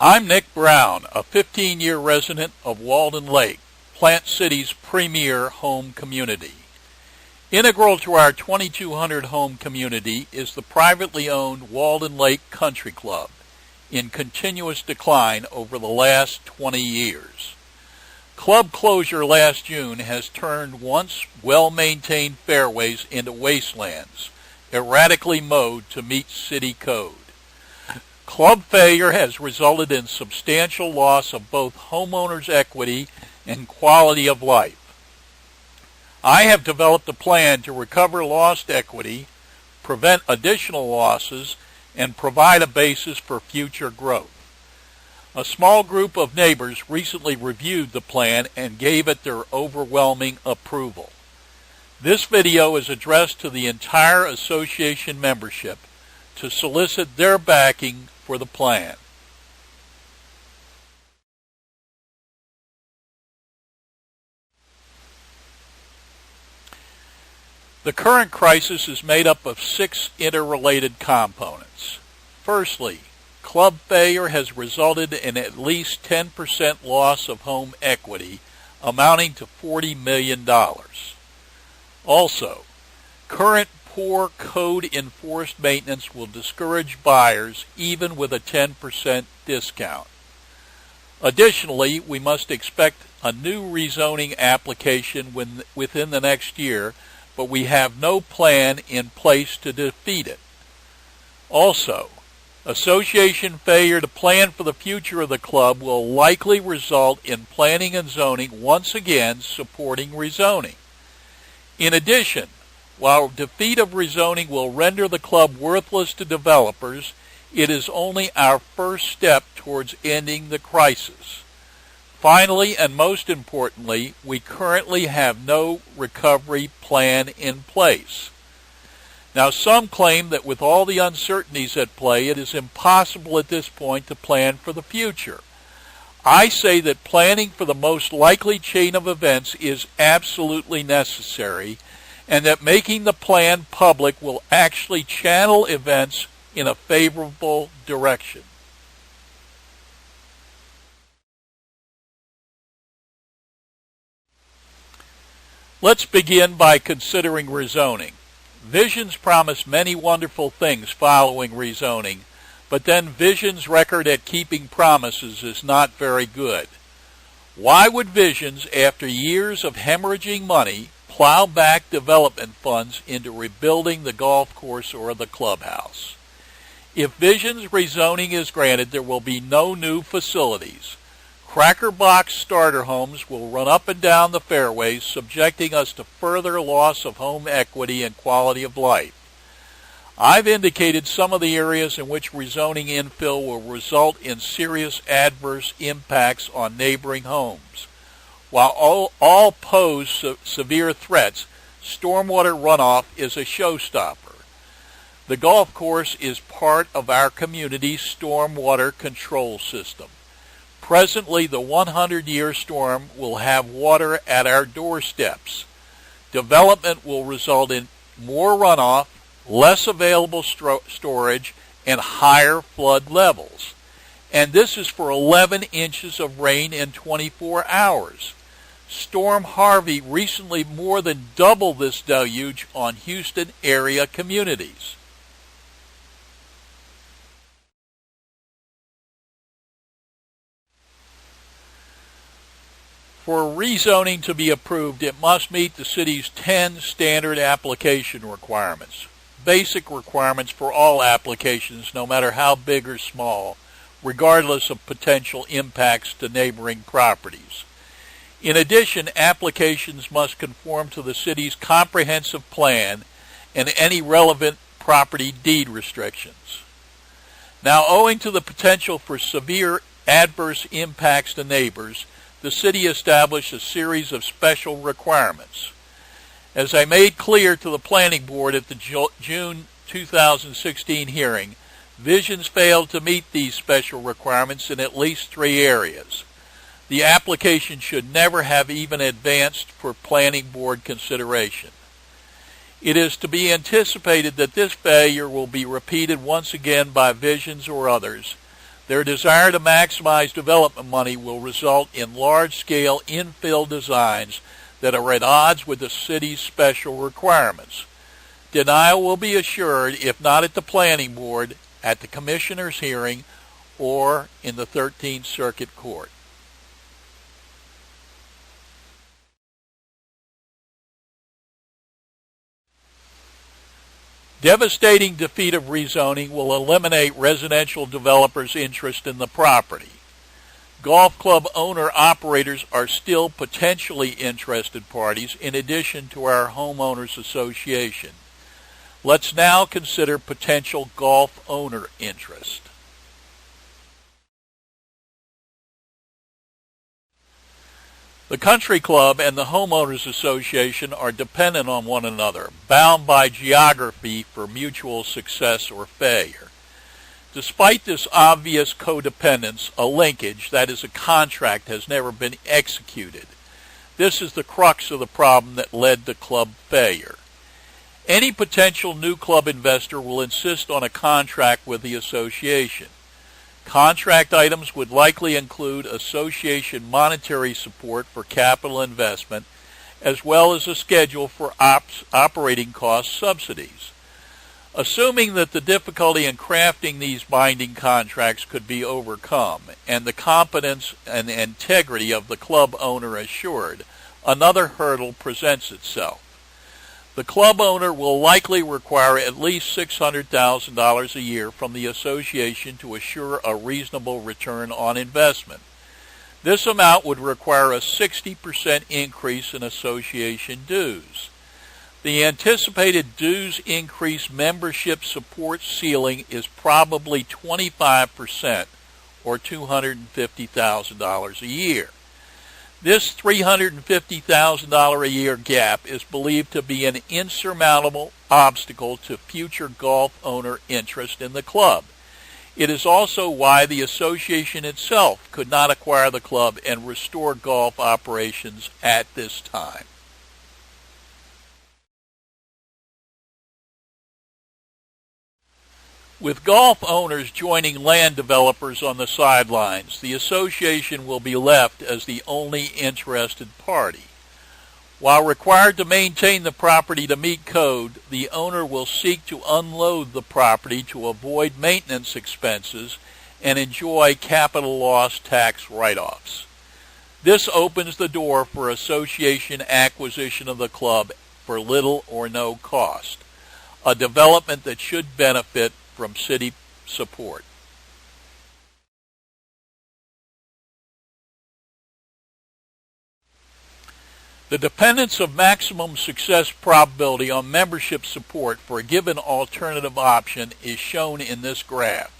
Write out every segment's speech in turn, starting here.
I'm Nick Brown, a 15-year resident of Walden Lake, Plant City's premier home community. Integral to our 2,200 home community is the privately owned Walden Lake Country Club, in continuous decline over the last 20 years. Club closure last June has turned once well-maintained fairways into wastelands, erratically mowed to meet city code. Club failure has resulted in substantial loss of both homeowners' equity and quality of life. I have developed a plan to recover lost equity, prevent additional losses, and provide a basis for future growth. A small group of neighbors recently reviewed the plan and gave it their overwhelming approval. This video is addressed to the entire association membership to solicit their backing for the plan. The current crisis is made up of 6 interrelated components. Firstly, club failure has resulted in at least 10% loss of home equity, amounting to $40 million. Also, current poor code-enforced maintenance will discourage buyers even with a 10% discount. Additionally, we must expect a new rezoning application within the next year, but we have no plan in place to defeat it. Also, association failure to plan for the future of the club will likely result in planning and zoning once again supporting rezoning. In addition, while defeat of rezoning will render the club worthless to developers, it is only our first step towards ending the crisis. Finally, and most importantly, we currently have no recovery plan in place. Now, some claim that with all the uncertainties at play, it is impossible at this point to plan for the future. I say that planning for the most likely chain of events is absolutely necessary, and that making the plan public will actually channel events in a favorable direction. Let's begin by considering rezoning. Visions promise many wonderful things following rezoning, but then Vision's record at keeping promises is not very good. Why would Visions, after years of hemorrhaging money, plow back development funds into rebuilding the golf course or the clubhouse? If Vision's rezoning is granted, there will be no new facilities. Cracker box starter homes will run up and down the fairways, subjecting us to further loss of home equity and quality of life. I've indicated some of the areas in which rezoning infill will result in serious adverse impacts on neighboring homes. While all pose severe threats, stormwater runoff is a showstopper. The golf course is part of our community's stormwater control system. Presently, the 100-year storm will have water at our doorsteps. Development will result in more runoff, less available storage, and higher flood levels. And this is for 11 inches of rain in 24 hours. Storm Harvey recently more than doubled this deluge on Houston area communities. For rezoning to be approved, it must meet the city's 10 standard application requirements, basic requirements for all applications, no matter how big or small, regardless of potential impacts to neighboring properties. In addition, applications must conform to the city's comprehensive plan and any relevant property deed restrictions. Now, owing to the potential for severe adverse impacts to neighbors, the city established a series of special requirements. As I made clear to the Planning Board at the June 2016 hearing, Visions failed to meet these special requirements in at least 3 areas. The application should never have even advanced for Planning Board consideration. It is to be anticipated that this failure will be repeated once again by Visions or others. Their desire to maximize development money will result in large-scale infill designs that are at odds with the city's special requirements. Denial will be assured, if not at the Planning Board, at the Commissioner's hearing, or in the 13th Circuit Court. Devastating defeat of rezoning will eliminate residential developers' interest in the property. Golf club owner-operators are still potentially interested parties in addition to our homeowners association. Let's now consider potential golf owner interest. The country club and the homeowners association are dependent on one another, bound by geography for mutual success or failure. Despite this obvious codependence, a linkage, that is a contract, has never been executed. This is the crux of the problem that led to club failure. Any potential new club investor will insist on a contract with the association. Contract items would likely include association monetary support for capital investment, as well as a schedule for operating cost subsidies. Assuming that the difficulty in crafting these binding contracts could be overcome, and the competence and integrity of the club owner assured, another hurdle presents itself. The club owner will likely require at least $600,000 a year from the association to assure a reasonable return on investment. This amount would require a 60% increase in association dues. The anticipated dues increase membership support ceiling is probably 25%, or $250,000 a year. This $350,000 a year gap is believed to be an insurmountable obstacle to future golf owner interest in the club. It is also why the association itself could not acquire the club and restore golf operations at this time. With golf owners joining land developers on the sidelines, the association will be left as the only interested party. While required to maintain the property to meet code, the owner will seek to unload the property to avoid maintenance expenses and enjoy capital loss tax write-offs. This opens the door for association acquisition of the club for little or no cost, a development that should benefit from city support. The dependence of maximum success probability on membership support for a given alternative option is shown in this graph.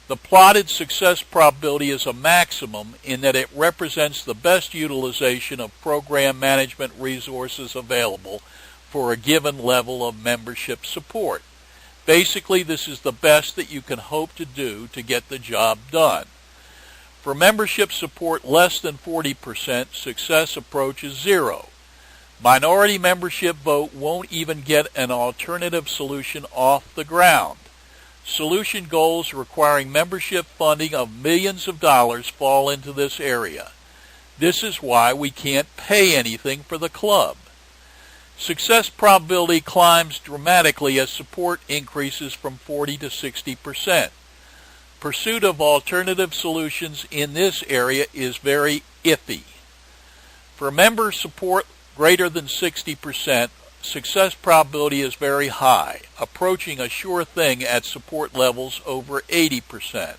The plotted success probability is a maximum in that it represents the best utilization of program management resources available for a given level of membership support. Basically, this is the best that you can hope to do to get the job done. For membership support less than 40%, success approaches zero. Minority membership vote won't even get an alternative solution off the ground. Solution goals requiring membership funding of millions of dollars fall into this area. This is why we can't pay anything for the club. Success probability climbs dramatically as support increases from 40 to 60%. Pursuit of alternative solutions in this area is very iffy. For member support greater than 60%, success probability is very high, approaching a sure thing at support levels over 80%.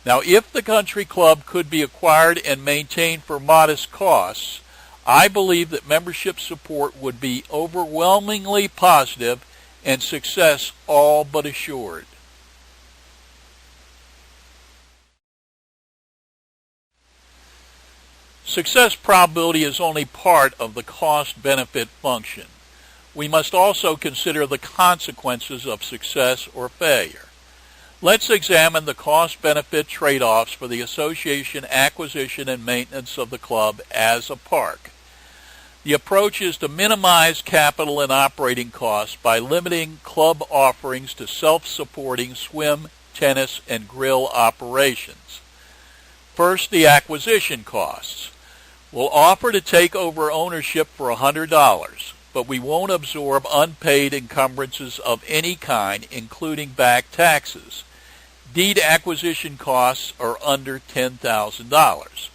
Now, if the country club could be acquired and maintained for modest costs, I believe that membership support would be overwhelmingly positive and success all but assured. Success probability is only part of the cost-benefit function. We must also consider the consequences of success or failure. Let's examine the cost-benefit trade-offs for the association acquisition and maintenance of the club as a park. The approach is to minimize capital and operating costs by limiting club offerings to self-supporting swim tennis, and grill operations. First, the acquisition costs. We'll offer to take over ownership for $100, but we won't absorb unpaid encumbrances of any kind, including back taxes. Deed acquisition costs are under $10,000.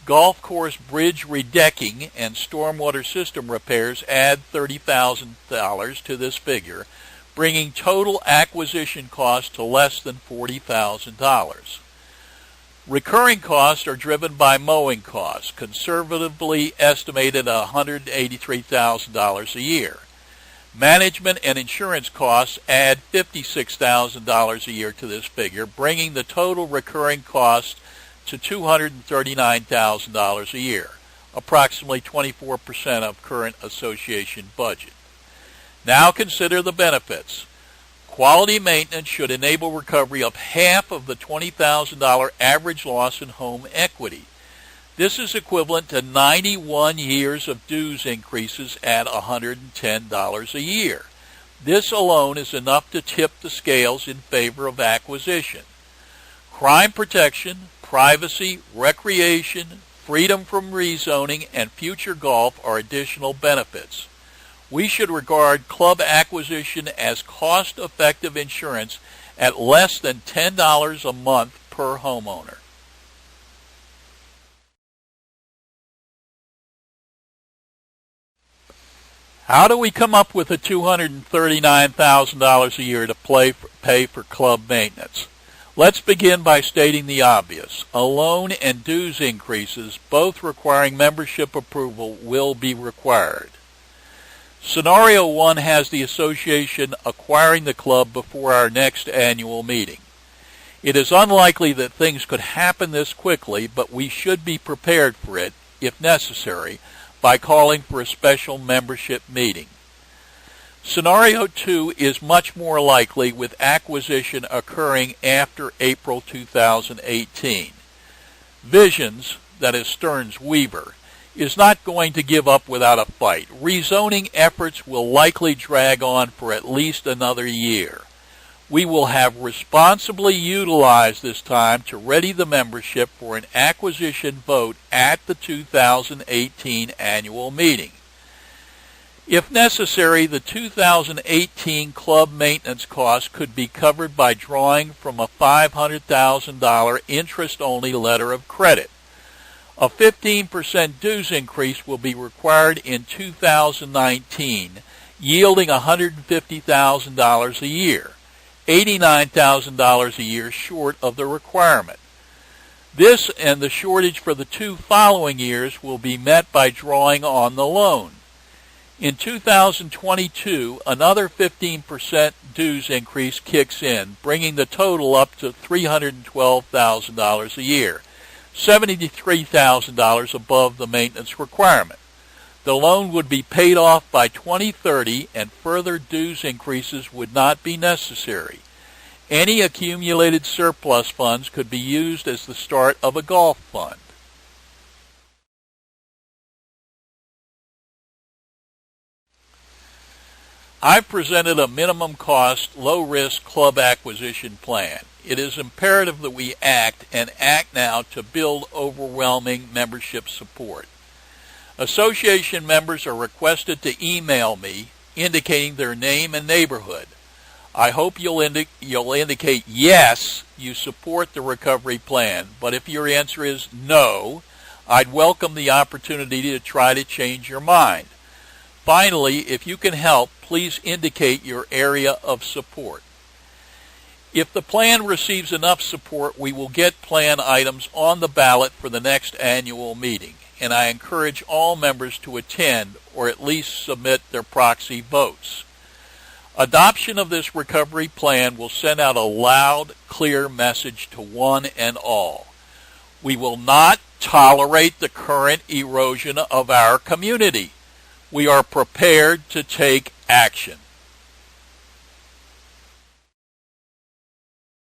Golf course bridge redecking and stormwater system repairs add $30,000 to this figure, bringing total acquisition costs to less than $40,000. Recurring costs are driven by mowing costs, conservatively estimated at $183,000 a year. Management and insurance costs add $56,000 a year to this figure, bringing the total recurring cost to $239,000 a year, approximately 24% of current association budget. Now consider the benefits. Quality maintenance should enable recovery of half of the $20,000 average loss in home equity. This is equivalent to 91 years of dues increases at $110 a year. This alone is enough to tip the scales in favor of acquisition. Crime protection, privacy, recreation, freedom from rezoning, and future golf are additional benefits. We should regard club acquisition as cost-effective insurance at less than $10 a month per homeowner. How do we come up with the $239,000 a year to pay for club maintenance? Let's begin by stating the obvious. A loan and dues increases, both requiring membership approval, will be required. Scenario 1 has the association acquiring the club before our next annual meeting. It is unlikely that things could happen this quickly, but we should be prepared for it, if necessary, by calling for a special membership meeting. Scenario 2 is much more likely, with acquisition occurring after April 2018. Visions, that is Stearns Weaver, is not going to give up without a fight. Rezoning efforts will likely drag on for at least another year. We will have responsibly utilized this time to ready the membership for an acquisition vote at the 2018 annual meeting. If necessary, the 2018 club maintenance costs could be covered by drawing from a $500,000 interest-only letter of credit. A 15% dues increase will be required in 2019, yielding $150,000 a year, $89,000 a year short of the requirement. This and the shortage for the 2 following years will be met by drawing on the loan. In 2022, another 15% dues increase kicks in, bringing the total up to $312,000 a year, $73,000 above the maintenance requirement. The loan would be paid off by 2030 and further dues increases would not be necessary. Any accumulated surplus funds could be used as the start of a golf fund. I've presented a minimum cost, low-risk club acquisition plan. It is imperative that we act, and act now, to build overwhelming membership support. Association members are requested to email me indicating their name and neighborhood. I hope you'll indicate yes, you support the recovery plan, but if your answer is no, I'd welcome the opportunity to try to change your mind. Finally, if you can help, please indicate your area of support. If the plan receives enough support, we will get plan items on the ballot for the next annual meeting, and I encourage all members to attend or at least submit their proxy votes. Adoption of this recovery plan will send out a loud, clear message to one and all. We will not tolerate the current erosion of our community. We are prepared to take action.